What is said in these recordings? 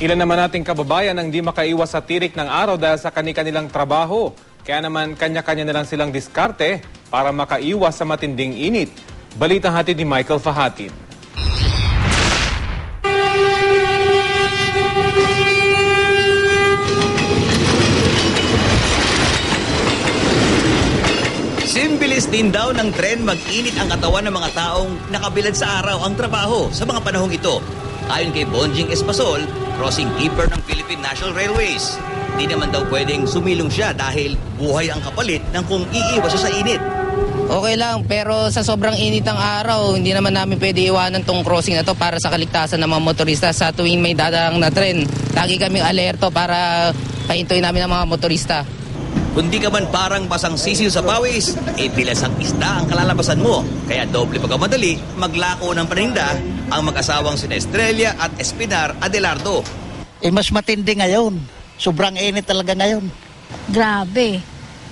Ilan naman nating kababayan ang di makaiwas sa tirik ng araw dahil sa kani-kanilang trabaho. Kaya naman kanya-kanya na lang silang diskarte para makaiwas sa matinding init. Balitang hatid ni Michael Fahatin. Simbilis din daw ng tren mag-init ang katawan ng mga taong nakabilad sa araw ang trabaho sa mga panahong ito. Ayon kay Bonjing Espasol, crossing keeper ng Philippine National Railways. Di naman daw pwedeng sumilong siya dahil buhay ang kapalit ng kung iiwas siya sa init. Okay lang, pero sa sobrang init ng araw, hindi naman namin pwede iwanan tong crossing na to para sa kaligtasan ng mga motorista sa tuwing may dadaang na tren. Lagi kaming alerto para pahintuin namin ang mga motorista. Kundi ka man parang basang sisiw sa pawis, bilas ang isda ang kalalabasan mo. Kaya doble pagkamadali, maglako ng paninda ang mag-asawang sina Estrella at Espinar Adelardo. Mas matindi ngayon. Sobrang init talaga ngayon. Grabe.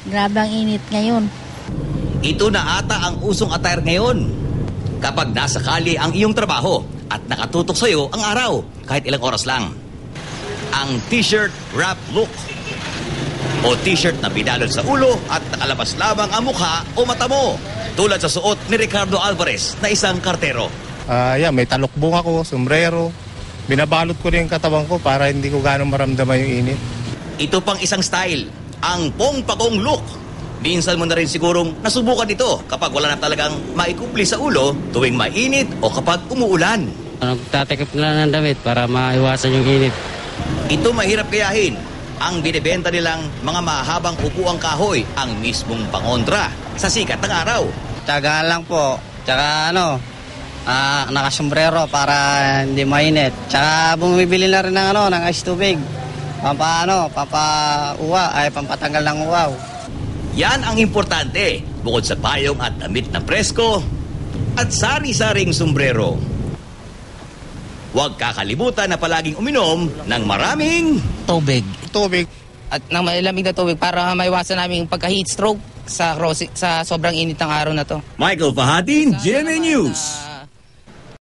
Grabe ang init ngayon. Ito na ata ang usong attire ngayon. Kapag nasa kali ang iyong trabaho at nakatutok sa'yo ang araw, kahit ilang oras lang. Ang t-shirt wrap look. O t-shirt na binalot sa ulo at nakalabas lamang ang mukha o mata mo. Tulad sa suot ni Ricardo Alvarez na isang kartero. May talukbong ako, sombrero. Binabalot ko rin yung katawan ko para hindi ko gano'ng maramdaman yung init. Ito pang isang style, ang pong-pakong look. Minsan mo na rin sigurong nasubukan ito kapag wala na talagang maikupli sa ulo tuwing mainit o kapag umuulan. Nagtatakip na ng damit para maiwasan yung init. Ito mahirap kayahin. Ang binibenta nilang mga mahabang upuang kahoy ang mismong pangontra sa sikat ng araw. Tiyaga lang po. Tsaka nakasombrero para hindi mainit. Tsaka bumibili na rin ng ice tubig. Pampatanggal ng uwaw. Yan ang importante. Bukod sa payong at damit na presko at sari-saring sombrero. Huwag kakalimutan na palaging uminom ng maraming Tubig. At ng malamig na tubig para maiwasan namin pagka-heat stroke sa sobrang init ng araw na to. Michael Fahatin, GMA News.